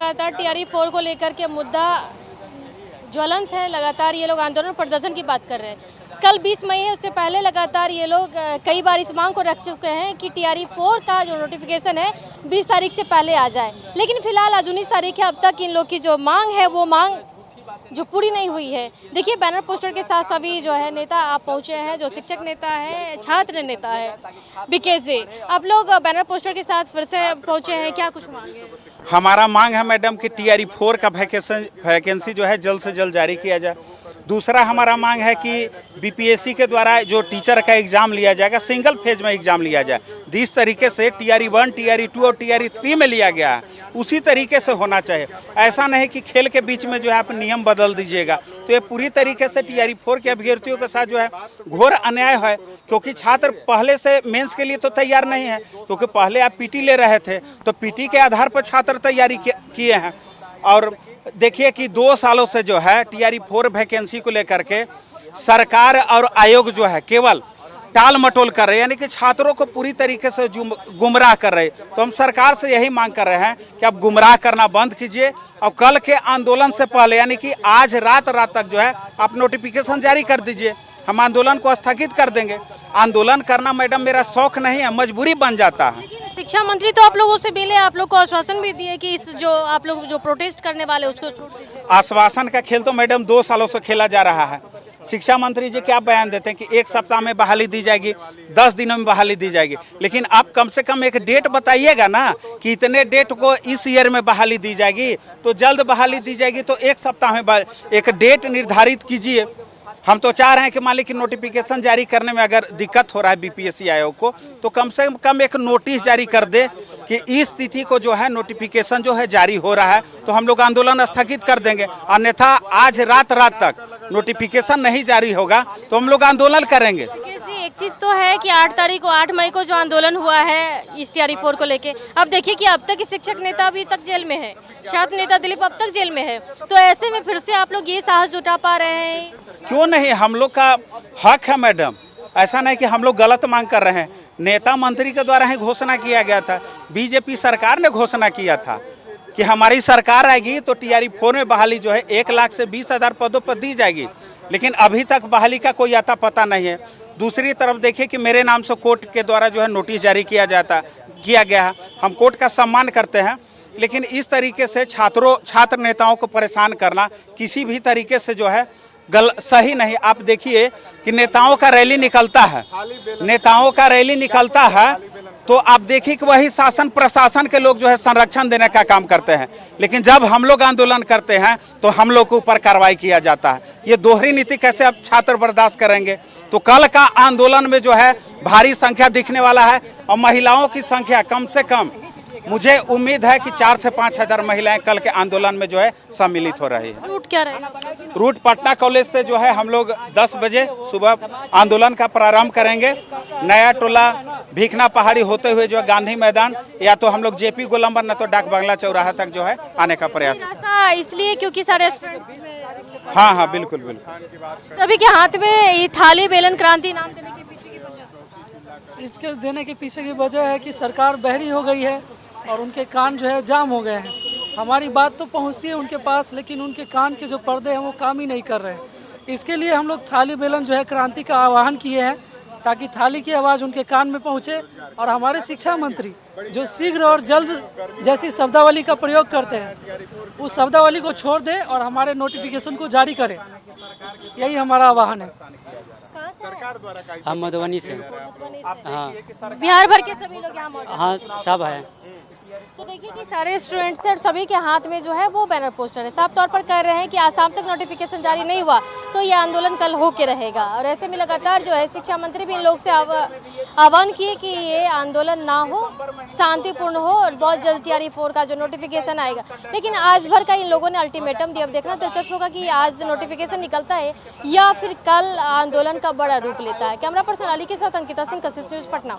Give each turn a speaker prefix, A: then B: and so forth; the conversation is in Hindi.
A: लगातार टीआरई 4 को लेकर के मुद्दा ज्वलंत है। लगातार ये लोग आंदोलन प्रदर्शन की बात कर रहे हैं। कल 20 मई है, उससे पहले लगातार ये लोग कई बार इस मांग को रख चुके हैं कि टीआरई 4 का जो नोटिफिकेशन है 20 तारीख से पहले आ जाए। लेकिन फिलहाल आज 19 तारीख है, अब तक इन लोग की जो मांग है वो मांग जो पूरी नहीं हुई है। देखिए बैनर पोस्टर के साथ सभी जो है नेता आप पहुंचे हैं, जो शिक्षक नेता है, छात्र नेता है बीकेएस से। आप लोग बैनर पोस्टर के साथ फिर से पहुंचे हैं, क्या कुछ मांग है?
B: हमारा मांग है मैडम कि टीआरई 4 का वैकेंसी जो है जल्द से जल्द जारी किया जाए। दूसरा हमारा मांग है कि बीपीएससी के द्वारा जो टीचर का एग्ज़ाम लिया जाएगा, सिंगल फेज में एग्ज़ाम लिया जाए। जिस तरीके से टीआरई 1, टीआरई 2 और टीआरई 3 में लिया गया है उसी तरीके से होना चाहिए। ऐसा नहीं कि खेल के बीच में जो है आप नियम बदल दीजिएगा। तो ये पूरी तरीके से टीआरई 4 के अभ्यर्थियों के साथ जो है घोर अन्याय है, क्योंकि छात्र पहले से मेंस के लिए तो तैयार नहीं है, क्योंकि पहले आप पीटी ले रहे थे तो पीटी के आधार पर छात्र तैयारी किए हैं। और देखिए कि 2 सालों से जो है टीआरई 4 वैकेंसी को लेकर के सरकार और आयोग जो है केवल टाल मटोल कर रहे हैं, यानी कि छात्रों को पूरी तरीके से गुमराह कर रहे हैं। तो हम सरकार से यही मांग कर रहे हैं कि आप गुमराह करना बंद कीजिए और कल के आंदोलन से पहले यानी कि आज रात तक जो है आप नोटिफिकेशन जारी कर दीजिए। हम आंदोलन को स्थगित कर देंगे। आंदोलन करना मैडम मेरा शौक नहीं है, मजबूरी बन जाता है।
A: शिक्षा मंत्री तो आप लोगों से मिले, आप लोग को आश्वासन भी दिए कि इस जो आप लोग जो प्रोटेस्ट करने वाले उसको छोड़ दीजिए।
B: आश्वासन का खेल तो मैडम 2 सालों से खेला जा रहा है। शिक्षा मंत्री जी क्या बयान देते हैं कि 1 सप्ताह में बहाली दी जाएगी, 10 दिनों में बहाली दी जाएगी। लेकिन आप कम से कम एक डेट बताइएगा ना कि इतने डेट को इस ईयर में बहाली दी जाएगी, तो जल्द बहाली दी जाएगी तो 1 सप्ताह में एक डेट निर्धारित कीजिए। हम तो चाह रहे हैं कि मान लीजिए नोटिफिकेशन जारी करने में अगर दिक्कत हो रहा है बीपीएससी आयोग को, तो कम से कम एक नोटिस जारी कर दे कि इस तिथि को जो है नोटिफिकेशन जो है जारी हो रहा है, तो हम लोग आंदोलन स्थगित कर देंगे। अन्यथा आज रात तक नोटिफिकेशन नहीं जारी होगा तो हम लोग आंदोलन करेंगे।
A: एक चीज तो है कि 8 मई को जो आंदोलन हुआ है इस टीआरई 4 को लेके, अब देखिए कि अब तक शिक्षक नेता अभी तक जेल में है, छात्र नेता दिलीप अब तक जेल में है। तो ऐसे में फिर से आप लोग ये साहस जुटा पा रहे हैं?
B: क्यों नहीं, हम लोग का हक है मैडम। ऐसा नहीं कि हम लोग गलत मांग कर रहे हैं। नेता मंत्री के द्वारा ही घोषणा किया गया था, बीजेपी सरकार ने घोषणा किया था कि हमारी सरकार आएगी तो टीआरई 4 में बहाली जो है 1 लाख से 20,000 पदों पर दी जाएगी। लेकिन अभी तक बहाली का कोई आता पता नहीं है। दूसरी तरफ देखिए कि मेरे नाम से कोर्ट के द्वारा जो है नोटिस जारी किया गया है। हम कोर्ट का सम्मान करते हैं, लेकिन इस तरीके से छात्र नेताओं को परेशान करना किसी भी तरीके से जो है सही नहीं। आप देखिए कि नेताओं का रैली निकलता है तो आप देखिए कि वही शासन प्रशासन के लोग जो है संरक्षण देने का काम करते हैं, लेकिन जब हम लोग आंदोलन करते हैं तो हम लोग के ऊपर कार्रवाई किया जाता है। ये दोहरी नीति कैसे अब छात्र बर्दाश्त करेंगे? तो कल का आंदोलन में जो है भारी संख्या दिखने वाला है और महिलाओं की संख्या कम से कम मुझे उम्मीद है कि 4 से 5 हजार महिलाएं कल के आंदोलन में जो है सम्मिलित हो रही है।
A: रूट क्या रहेगा?
B: रूट पटना कॉलेज से जो है हम लोग 10 बजे सुबह आंदोलन का प्रारंभ करेंगे। नया टोला भीखना पहाड़ी होते हुए जो है गांधी मैदान, या तो हम लोग जेपी गोलंबर न तो डाक बंगला चौराहा तक जो है आने का प्रयास।
A: इसलिए क्योंकि सारे
B: हाँ बिल्कुल
A: सभी के हाथ में ये थाली बेलन क्रांति नाम देने के पीछे की वजह,
C: इसके देने के पीछे की वजह है कि सरकार बहरी हो गई है और उनके कान जो है जाम हो गए हैं। हमारी बात तो पहुंचती है उनके पास, लेकिन उनके कान के जो पर्दे हैं वो काम ही नहीं कर रहे हैं। इसके लिए हम लोग थाली बेलन जो है क्रांति का आह्वान किए हैं, ताकि थाली की आवाज़ उनके कान में पहुंचे और हमारे शिक्षा मंत्री जो शीघ्र और जल्द जैसी शब्दावली का प्रयोग करते हैं उस शब्दावली को छोड़ दें और हमारे नोटिफिकेशन को जारी करें। यही हमारा आह्वान है।
D: हम मधुबनी से। हाँ,
A: बिहार भर के सभी लोग यहाँ मौजूद हैं।
D: हाँ सब है।
A: तो देखिए कि सारे स्टूडेंट्स और सभी के हाथ में जो है वो बैनर पोस्टर है। साफ तौर पर कह रहे हैं कि आज शाम तक नोटिफिकेशन जारी नहीं हुआ तो ये आंदोलन कल होके रहेगा। और ऐसे में लगातार जो है शिक्षा मंत्री भी इन लोग से आह्वान किए कि ये आंदोलन ना हो, शांतिपूर्ण हो और बहुत जल्द टीआरई 4 का जो नोटिफिकेशन आएगा। लेकिन आज भर का इन लोगों ने अल्टीमेटम दिया। अब देखना दिलचस्प होगा कि आज नोटिफिकेशन निकलता है या फिर कल आंदोलन का बड़ा रूप लेता है। कैमरा पर्सन अली के साथ अंकिता सिंह, कशिश न्यूज़, पटना।